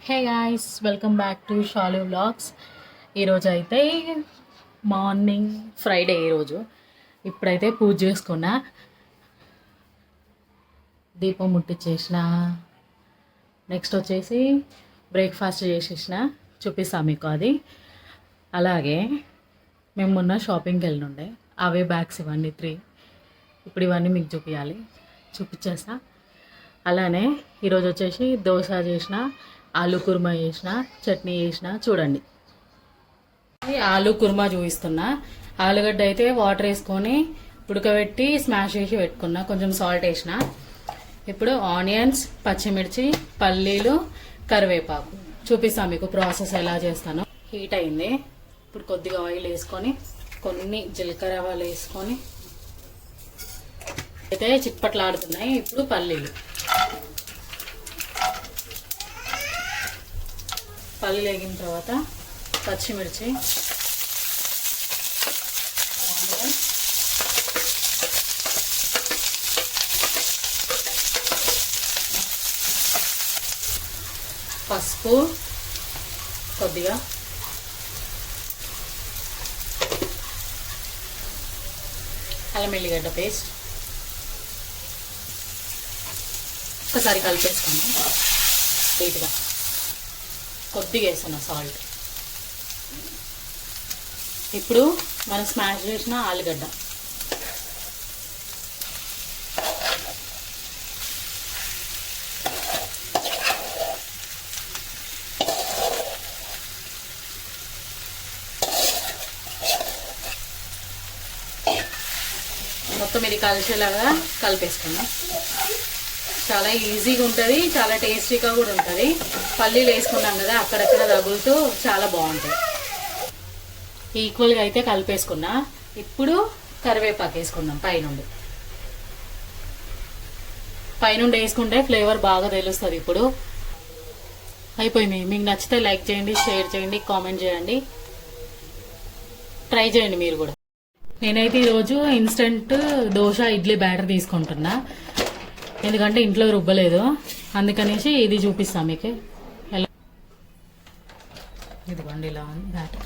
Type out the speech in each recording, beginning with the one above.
Hey guys, welcome back to Shalu vlogs. ఈరోజు అయితే morning Friday. ఈరోజు ఇప్పుడైతే పూజ చేసుకున్నా, దీపం ముట్టించేసిన. నెక్స్ట్ వచ్చేసి బ్రేక్ఫాస్ట్ చేసేసిన, చూపిస్తాను మీకు అది. అలాగే మేము మొన్న షాపింగ్కి వెళ్ళినుండే, అవే బ్యాగ్స్ ఇవన్నీ 3. ఇప్పుడు ఇవన్నీ మీకు చూపించేస్తా. అలానే ఈరోజు వచ్చేసి దోశ చేసిన, ఆలు కుర్మా చేసిన, చట్నీ చేసిన. చూడండి, ఆలు కుర్మా చూపిస్తున్నా. ఆలుగడ్డ అయితే వాటర్ వేసుకొని ఉడకబెట్టి స్మాష్ చేసి పెట్టుకున్నా, కొంచెం సాల్ట్ వేసిన. ఇప్పుడు ఆనియన్స్, పచ్చిమిర్చి, పల్లీలు, కరివేపాకు చూపిస్తాను మీకు ప్రాసెస్ ఎలా చేస్తానో. హీట్ అయింది, ఇప్పుడు కొద్దిగా ఆయిల్ వేసుకొని కొన్ని జీలకర్ర ఆవాలు వేసుకొని అయితే చిట్పట్లాడుతున్నాయి. ఇప్పుడు పల్లీలు వేగిన తర్వాత పచ్చిమిర్చి, ఆనియన్, పసుపు, కొద్దిగా అల్లం వెల్లిగడ్డ పేస్ట్ ఒకసారి కలిపేసుకున్నాం. నీట్గా కొద్దిగా వేసాను సాల్ట్. ఇప్పుడు మనం స్మాష్ చేసిన ఆలుగడ్డ మొత్తం ఇది కలిసేలాగా కలిపేసుకున్నాం. చాలా ఈజీగా ఉంటుంది, చాలా టేస్టీగా కూడా ఉంటుంది. పల్లీలు వేసుకున్నాం కదా, అక్కడక్కడ తగులుతూ చాలా బాగుంటుంది. ఈక్వల్గా అయితే కలిపేసుకున్నా. ఇప్పుడు కరివేపాకు వేసుకుందాం పైనుండి. వేసుకుంటే ఫ్లేవర్ బాగా తెలుస్తుంది. ఇప్పుడు అయిపోయింది. మీకు నచ్చితే లైక్ చేయండి, షేర్ చేయండి, కామెంట్ చేయండి, ట్రై చేయండి మీరు కూడా. నేనైతే ఈరోజు ఇన్స్టెంట్ దోశ ఇడ్లీ బ్యాటర్ తీసుకుంటున్నా, ఎందుకంటే ఇంట్లో రుబ్బలేదు. అందుకనేసి ఇది చూపిస్తాను మీకు ఎలా. ఇదిగోండి, ఇలా ఉంది బ్యాటర్.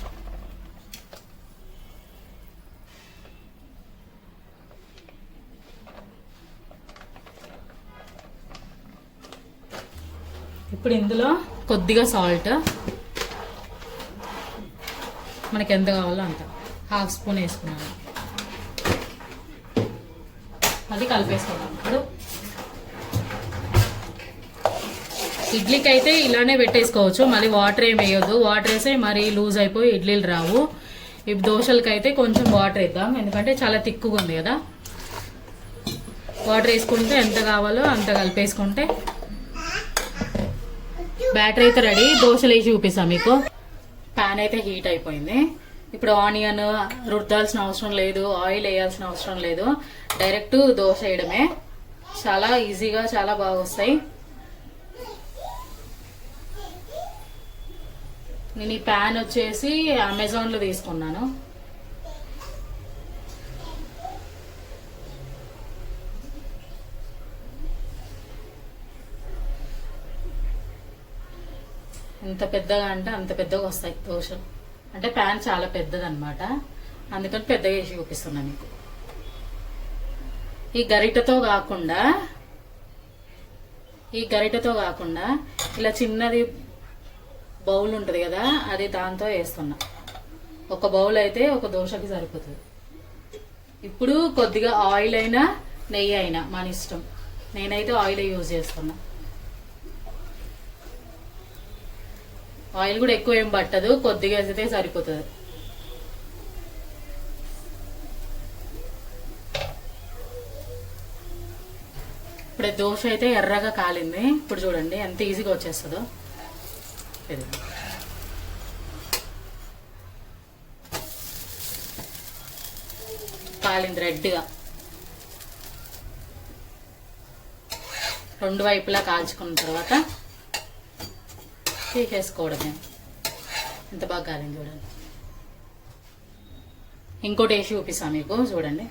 ఇప్పుడు ఇందులో కొద్దిగా సాల్ట్, మనకి ఎంత కావాలో అంత, 1/2 స్పూన్ వేసుకున్నాను. అది కలిపేసుకున్నాం. ఇప్పుడు ఇడ్లీకి అయితే ఇలానే పెట్టేసుకోవచ్చు, మళ్ళీ వాటర్ ఏమి వేయొద్దు. వాటర్ వేస్తే మరీ లూజ్ అయిపోయి ఇడ్లీలు రావు. ఇప్పుడు దోశలకి అయితే కొంచెం వాటర్ వేద్దాం, ఎందుకంటే చాలా తిక్కుగా ఉంది కదా. వాటర్ వేసుకుంటే ఎంత కావాలో అంత కలిపేసుకుంటే బ్యాటర్ అయితే రెడీ. దోశలు వేసి చూపిస్తాం మీకు. ప్యాన్ అయితే హీట్ అయిపోయింది. ఇప్పుడు ఆనియన్ రుద్దాల్సిన అవసరం లేదు, ఆయిల్ వేయాల్సిన అవసరం లేదు, డైరెక్ట్ దోశ వేయడమే. చాలా ఈజీగా చాలా బాగా వస్తాయి. నేను ఈ ప్యాన్ వచ్చేసి అమెజాన్లో తీసుకున్నాను. ఎంత పెద్దగా అంటే అంత పెద్దగా వస్తాయి దోశలు. అంటే ప్యాన్ చాలా పెద్దదన్నమాట, అందుకని పెద్దగా వేసి చూపిస్తున్నా మీకు. ఈ గరిటతో కాకుండా ఇలా చిన్నది బౌల్ ఉంటుంది కదా, అది దాంతో వేస్తున్నా. ఒక బౌల్ అయితే ఒక దోశకి సరిపోతుంది. ఇప్పుడు కొద్దిగా ఆయిల్ అయినా నెయ్యి అయినా మన ఇష్టం. నేనైతే ఆయిల్ యూజ్ చేస్తున్నా. ఆయిల్ కూడా ఎక్కువ ఏం పట్టదు, కొద్దిగా వేస్తే సరిపోతుంది. ఇప్పుడు దోశ అయితే ఎర్రగా కాలింది. ఇప్పుడు చూడండి ఎంత ఈజీగా వచ్చేస్తుందో. కాలింది రెడ్గా. 2 వైపులా కాల్చుకున్న తర్వాత తీసేసుకోవడమే. ఎంత బాగా కాలింది చూడండి. ఇంకోటి వేసి చూపిస్తాను మీకు, చూడండి.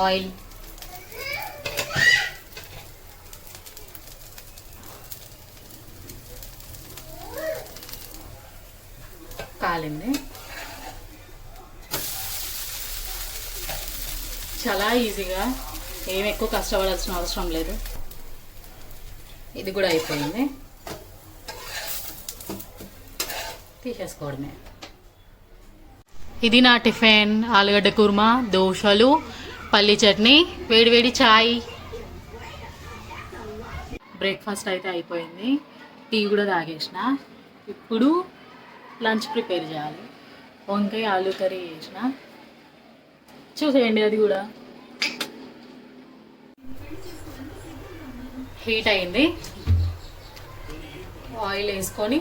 ఆయిల్, కాలింది. చాలా ఈజీగా, ఏం ఎక్కువ కష్టపడాల్సిన అవసరం లేదు. ఇది కూడా అయిపోయింది, తీసేసుకోవడమే. ఇది నా టిఫిన్. ఆలుగడ్డ కుర్మా, దోశలు, పల్లి చట్నీ, వేడివేడి చాయ్. బ్రేక్ఫాస్ట్ అయితే అయిపోయింది, టీ కూడా తాగేసిన. ఇప్పుడు లంచ్ ప్రిపేర్ చేయాలి. వంకాయ ఆలు కర్రీ చేసిన, చూసేయండి. అది కూడా హీట్ అయింది. ఆయిల్ వేసుకొని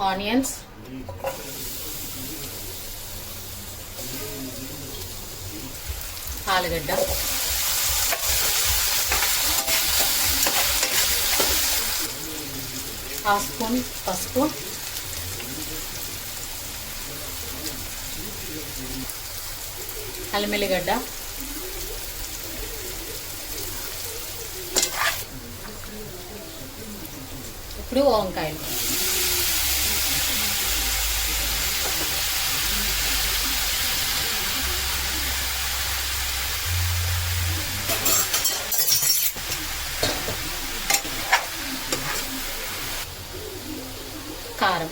ఆనియన్స్, ఆలుగడ్డ, హాఫ్ స్పూన్ పసుపు, అల్లం వెల్లిగడ్డ, ఇప్పుడు వంకాయలు. కారం,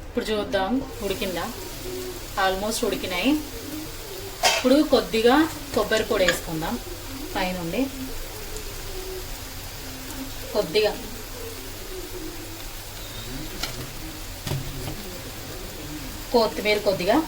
ఇప్పుడు చూద్దాం ఉడికిందా. ఆల్మోస్ట్ ఉడికినాయి. ఇప్పుడు కొద్దిగా కొబ్బరి పొడి వేసుకుందాం పైనుండి, కొద్దిగా. కొత్తిమీర కొద్దిగా,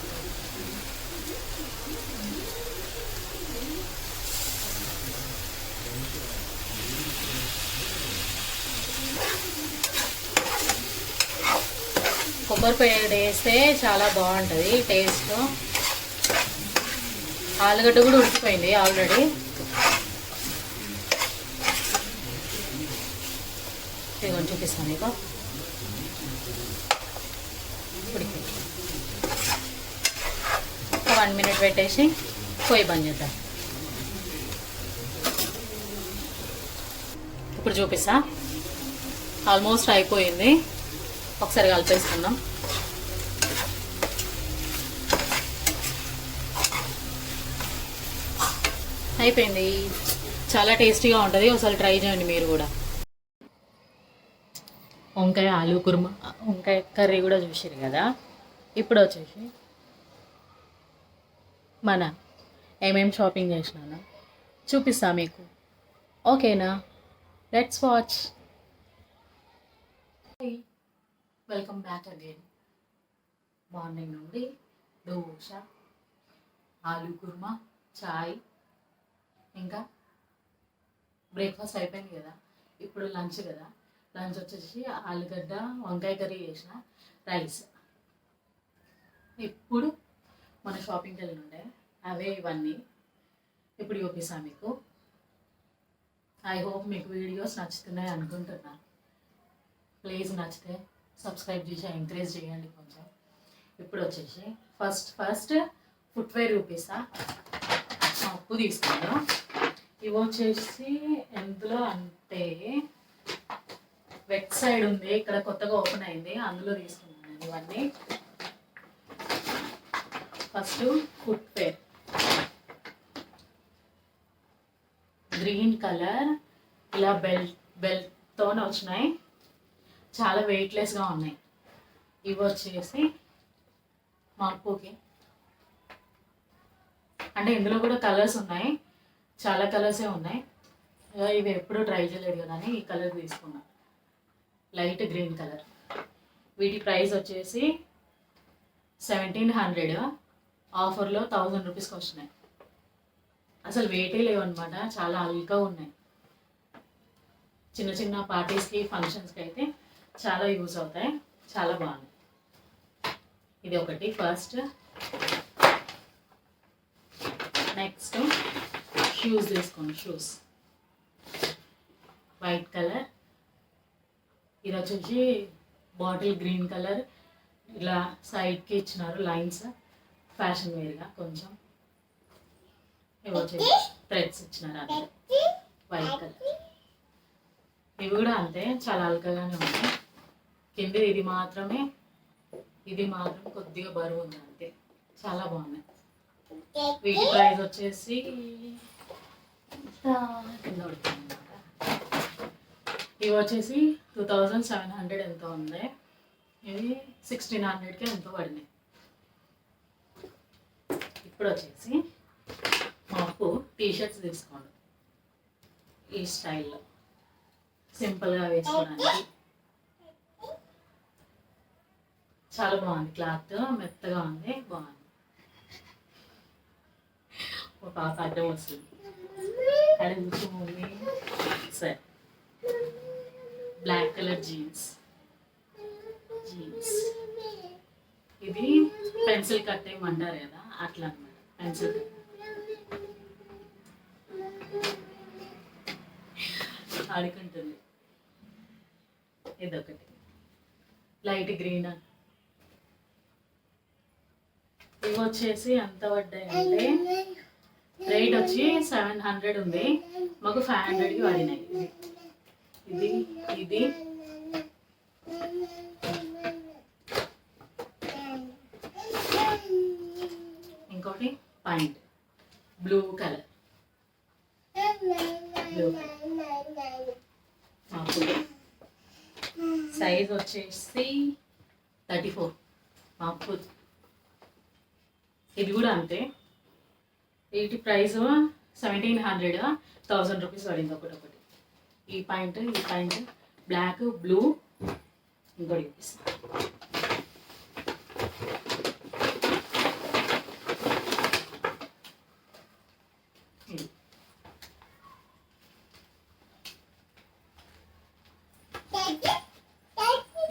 కొబ్బరి పొడి వేస్తే చాలా బాగుంటుంది టేస్ట్. ఆలుగడ్డ కూడా ఉడికిపోయింది ఆల్రెడీ. ఇదిగోండి చూపిస్తాను మీకు. ఉడికి 1 మినిట్ పెట్టేసి పొయ్యి బంద్ చేద్దాం. ఇప్పుడు చూపిస్తా. ఆల్మోస్ట్ అయిపోయింది, ఒకసారి కలిపేసుకుందాం. అయిపోయింది, చాలా టేస్టీగా ఉంటుంది. ఒకసారి ట్రై చేయండి మీరు కూడా. వంకాయ ఆలు కుర్మా, వంకాయ కర్రీ కూడా చూసారు కదా. ఇప్పుడు వచ్చేసి మన ఏమేమి షాపింగ్ చేసినానో చూపిస్తా మీకు. ఓకేనా? Let's watch. Welcome back again. Morning నుండి దోశ, ఆలు కుర్మా, చాయ్, ఇంకా బ్రేక్ఫాస్ట్ అయిపోయింది కదా. ఇప్పుడు లంచ్ కదా. లంచ్ వచ్చేసి ఆలుగడ్డ వంకాయ కర్రీ చేసిన, రైస్. ఇప్పుడు మన షాపింగ్కి వెళ్ళి ఉండే అవే ఇవన్నీ ఇప్పుడు చూపిస్తాను మీకు. ఐ హోప్ మీకు వీడియోస్ నచ్చుతున్నాయి అనుకుంటున్నాను. ప్లీజ్ నచ్చితే సబ్స్క్రైబ్ చేసి ఎంకరేజ్ చేయండి కొంచెం. ఇప్పుడు వచ్చేసి ఫస్ట్ ఫుట్వేర్ చూపిస్తా. అప్పు తీసుకున్నాను. ఇవి వచ్చేసి ఎందులో అంటే వెట్ సైడ్ ఉంది, ఇక్కడ కొత్తగా ఓపెన్ అయింది, అందులో తీసుకున్నాను నేను ఇవన్నీ. ఫస్ట్ ఫుట్వేర్, గ్రీన్ కలర్, ఇలా బెల్ట్తో వచ్చినాయి, చాలా వెయిట్లెస్గా ఉన్నాయి. ఇవి వచ్చేసి మా అప్పుకి, అంటే ఇందులో కూడా కలర్స్ ఉన్నాయి, చాలా కలర్సే ఉన్నాయి. ఇవి ఎప్పుడూ ట్రై చేయలేదు కదా అని ఈ కలర్ తీసుకున్నా, లైట్ గ్రీన్ కలర్. వీటి ప్రైస్ వచ్చేసి 1700, ఆఫర్లో 1000 రూపీస్కి వచ్చినాయి. అసలు వెయిటే లేవు అనమాట, చాలా అల్కా ఉన్నాయి. చిన్న చిన్న పార్టీస్కి ఫంక్షన్స్కి అయితే చాలా యూజ్ అవుతాయి, చాలా బాగుంది. ఇది ఒకటి ఫస్ట్. నెక్స్ట్ షూస్ తీసుకోండి. Shoes white colour. ఇది వచ్చేసి బాటిల్ గ్రీన్ కలర్. ఇలా సైడ్కి ఇచ్చినారు లైన్స్, ఫ్యాషన్ వేర్గా కొంచెం. ఇవి వచ్చేసి థ్రెడ్స్ ఇచ్చినారు అంతే, వైట్ కలర్. ఇవి కూడా అంతే, చాలా అల్కగానే ఉన్నాయి. కింద ఇది మాత్రం కొద్దిగా బరువు ఉంది అంతే, చాలా బాగున్నాయి. వీటి ప్రైస్ వచ్చేసి కింద పడుతుంది అనమాట. ఇవి వచ్చేసి 2700 ఎంతో ఉంది. ఇవి 1600కి ఎంతో పడినాయి. ఇప్పుడు వచ్చేసి మాకు టీషర్ట్స్ తీసుకోండి ఈ స్టైల్లో, సింపుల్గా వేసుకోవడానికి. చాలా బాగుంది, క్లాత్ మెత్తగా ఉంది, బాగుంది. ఒక పాప అడ్డం వస్తుంది, అక్కడ కూర్చోండి. సరే, బ్లాక్ కలర్ జీన్స్. ఇది పెన్సిల్ కట్ ఏమంటారు కదా, అట్లా అనమాట. పెన్సిల్ కట్ ఆడుకుంటుంది. ఇదొకటి లైట్ గ్రీన్. ఇవి వచ్చేసి ఎంత పడ్డాయి అంటే, రేట్ వచ్చి 700 ఉంది, మాకు 500కి పడినాయి. ఇది ఇది ఇంకోటి పాయింట్ బ్లూ కలర్. సైజ్ వచ్చేసి 34 మాకు. ఇది కూడా అంతే, వీటి ప్రైస్ 1700, 1000 రూపీస్ పడింది ఒకటి. ఈ పాయింట్ బ్లాక్ బ్లూ. ఇంకోటి చూపిస్తాను.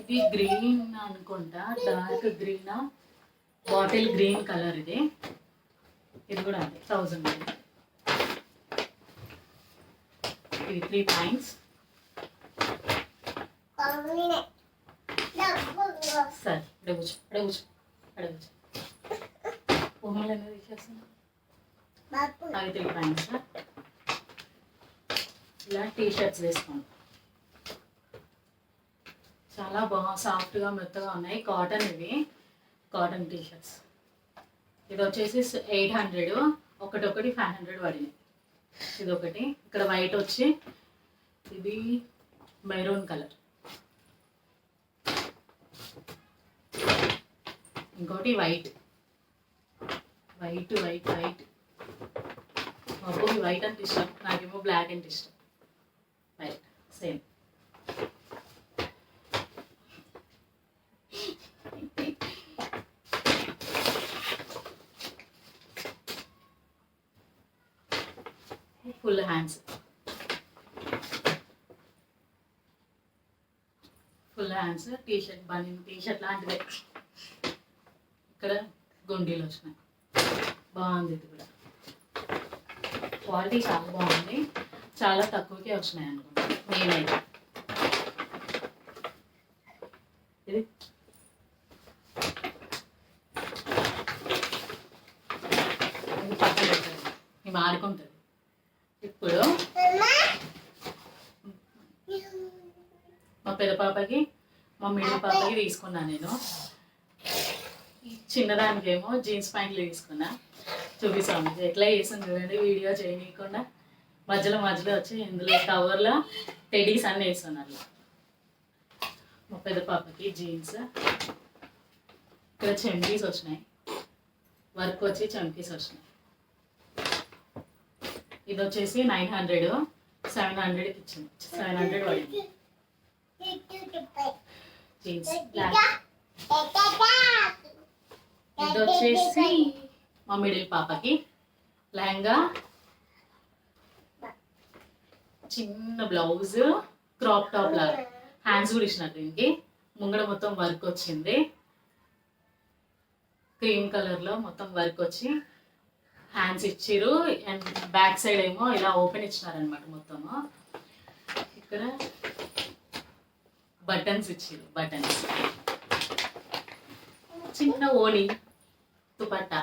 ఇది గ్రీన్ అనుకుంటా, dark green, bottle green colour. ఇది కూడా అంతే 1000. ఇది 3 పాయింట్స్. సరే, అడగచ్చు పొమ్మలు అనేది తీసేస్తున్నా. అవి 3 పాయింట్స్. ఇలా టీషర్ట్స్ వేసుకోండి, చాలా సాఫ్ట్గా మెత్తగా ఉన్నాయి. కాటన్, ఇవి కాటన్ టీషర్ట్స్. ఇది వచ్చేసి 800, ఒకటి 500 పడినాయి. ఇదొకటి. ఇక్కడ వైట్ వచ్చి ఇది మెరూన్ కలర్. ఇంకోటి వైట్. మాకు వైట్ అంటే ఇష్టం, నాకేమో బ్లాక్ అంటే ఇష్టం. White same. Full hands T-shirt, బనీన్ టీషర్ట్ లాంటిదే. ఇక్కడ గుండీలు వచ్చినాయి, బాగుంది. ఇది కూడా క్వాలిటీ చాలా బాగుంది, చాలా తక్కువకే వచ్చినాయి అనుకుంటా నేనైతే. ఇది పక్కన పెట్టండి, మేము ఆడుకుంటుంది. ఇప్పుడు మా పెద్ద పాపకి, మా మిడిల్ పాపకి తీసుకున్నాను నేను. చిన్నదానికేమో జీన్స్ ప్యాంట్లు తీసుకున్నా, చూపిస్తాను ఎట్లా వేసాను చూడండి. వీడియో చేయకుండా మధ్యలో వచ్చి ఇందులో కవర్లో టెడీస్ అన్నీ వేస్తున్నాను. మా పెద్ద పాపకి జీన్స్. ఇక్కడ చెంకీస్ వచ్చినాయి, వర్క్ వచ్చి చెంకీస్ వచ్చినాయి. ఇది వచ్చేసి 900, 700కి ఇచ్చింది. 700 పడింది జీన్స్ బ్లాక్. ఇది వచ్చేసి మా మిడిల్ పాపకి లెహంగా, చిన్న బ్లౌజ్, క్రాప్ టాప్ లాగా. హ్యాండ్స్ కూడా ఇచ్చినట్టు దీనికి. ముంగడ మొత్తం వర్క్ వచ్చింది, క్రీమ్ కలర్లో మొత్తం వర్క్ వచ్చి హ్యాండ్స్ ఇచ్చిర్రు. అండ్ బ్యాక్ సైడ్ ఏమో ఇలా ఓపెన్ ఇచ్చినారనమాట మొత్తము. ఇక్కడ ఇక్కడ బటన్స్ ఇచ్చారు. బటన్స్, చిన్న ఓణి, దుపట్టా,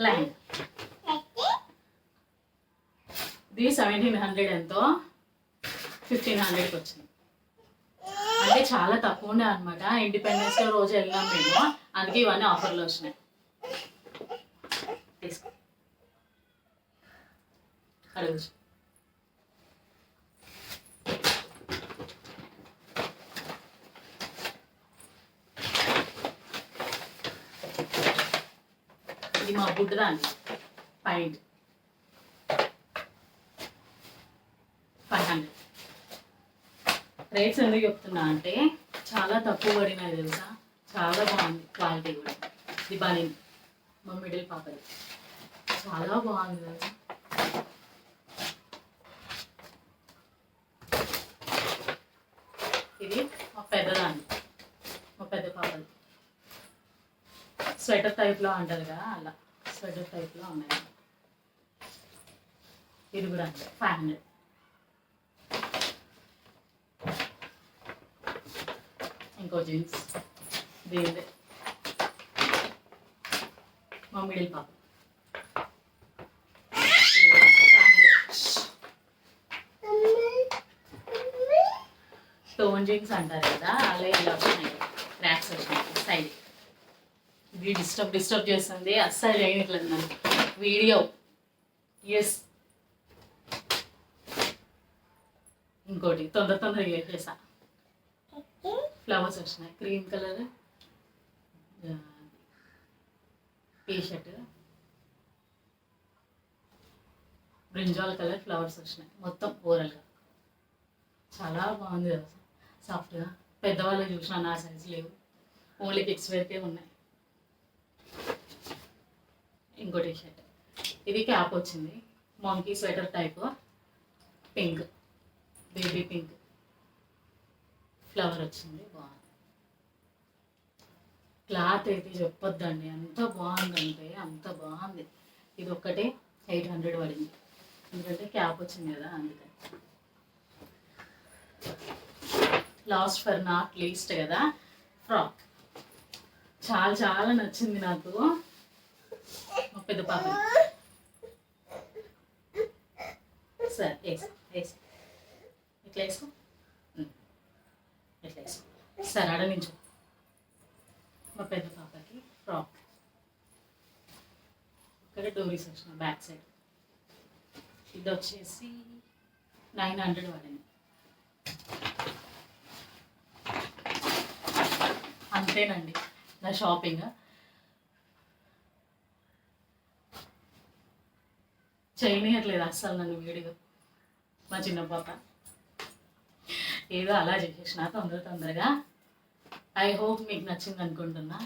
లైన్. ఇది 1700 ఎంతో 1500కి వచ్చింది. అంటే చాలా తక్కువ ఉండే అనమాట. ఇండిపెండెన్స్ డే రోజు వెళ్ళాం మేము, అందుకే ఇవన్నీ ఆఫర్లో వచ్చినాయి. తీసుకో అడుగు. ఇది మా బుడ్డదాన్ని పాయింట్ 500. రేట్స్ ఎందుకు చెప్తున్నా అంటే చాలా తక్కువ పడినాయి తెలుసా. చాలా బాగుంది క్వాలిటీ కూడా. ఇది బనీన్ మా మిడిల్ పాపది, చాలా బాగుంది తెలుసా. ఇది మా పెద్దదాన్ని, మా పెద్ద పాపది. స్వెటర్ టైప్లో అంటారు కదా, అలా స్వెటర్ టైప్లో ఉన్నాయి. ఇది కూడా అంతే 500. ఇంకో జీన్స్ దీనిదే మా మిడిల్ పాప. టోన్ జీన్స్ అంటారు కదా, అలా ఇలా వచ్చినాయి. క్రాక్స్ వచ్చినాయి సైడ్. ఇది డిస్టర్బ్ చేస్తుంది, అస్సలు చేయట్లేదు నన్ను వీడియో. ఎస్, ఇంకోటి తొందరగా చేసేసా. ఫ్లవర్స్ వచ్చినాయి. Cream colour T-shirt, brinjal colour flowers వచ్చినాయి. మొత్తం ఓవరాల్గా చాలా బాగుంది కదా, సాఫ్ట్గా. పెద్దవాళ్ళు చూసినా నా సైజ్ లేవు, ఓన్లీ కిడ్స్ వరకే ఉన్నాయి. ఇంకో టీషర్ట్, ఇది క్యాప్ వచ్చింది. Monkey sweater type, pink, baby pink flower వచ్చింది. బాగుంది. క్లాత్ అయితే చెప్పొద్దండి, అంత బాగుందంటే అంత బాగుంది. ఇది ఒక్కటే 800 పడింది, ఎందుకంటే క్యాప్ వచ్చింది కదా అందుకని. లాస్ట్ ఫర్ నాట్ లీస్ట్ కదా, ఫ్రాక్ చాలా నచ్చింది నాకు. మా పెద్ద పాప సరే వేసి ఇట్లా వేసుకో, ఇట్లా వేసుకో. సరే ఆడ నుంచి మా పెద్ద పాపకి ఫ్రాక్. ఇక్కడ డోరీస్ వచ్చిన బ్యాక్ సైడ్. ఇది వచ్చేసి 900 పడింది. అంతేనండి నా షాపింగ్. చేయనియట్లేదు అస్సలు నన్ను వీడియో. మా చిన్న పాప ఏదో అలా చేసేసిన తొందరగా. ఐ హోప్ మీకు నచ్చింది అనుకుంటున్నా.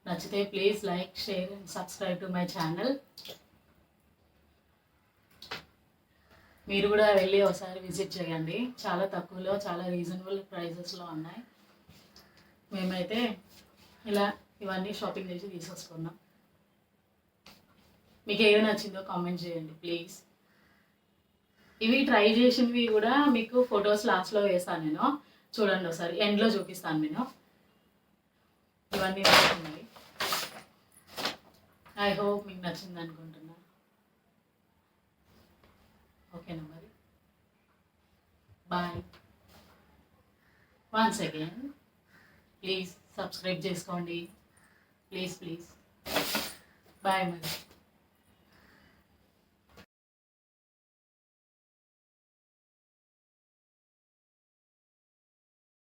నచ్చితే please like, share and subscribe to my channel. మీరు కూడా వెళ్ళి ఒకసారి విజిట్ చేయండి. చాలా తక్కువలో, చాలా రీజనబుల్ ప్రైజెస్లో ఉన్నాయి. మేమైతే ఇలా ఇవన్నీ షాపింగ్ చేసి తీసుకొసుకున్నాం. మీకు ఏది నచ్చిందో కామెంట్ చేయండి ప్లీజ్. ఇవి ట్రై చేసినవి కూడా మీకు ఫొటోస్ లాస్ట్లో వేస్తాను నేను, చూడండి ఒకసారి. ఎండ్లో చూపిస్తాను నేను. ఇవన్నీ ఉన్నాయి. ఐ హోప్ మీకు నచ్చింది అనుకుంటున్నా. ఓకేనా మరి, bye. Once again please subscribe చేసుకోండి ప్లీజ్. బాయ్ మరి.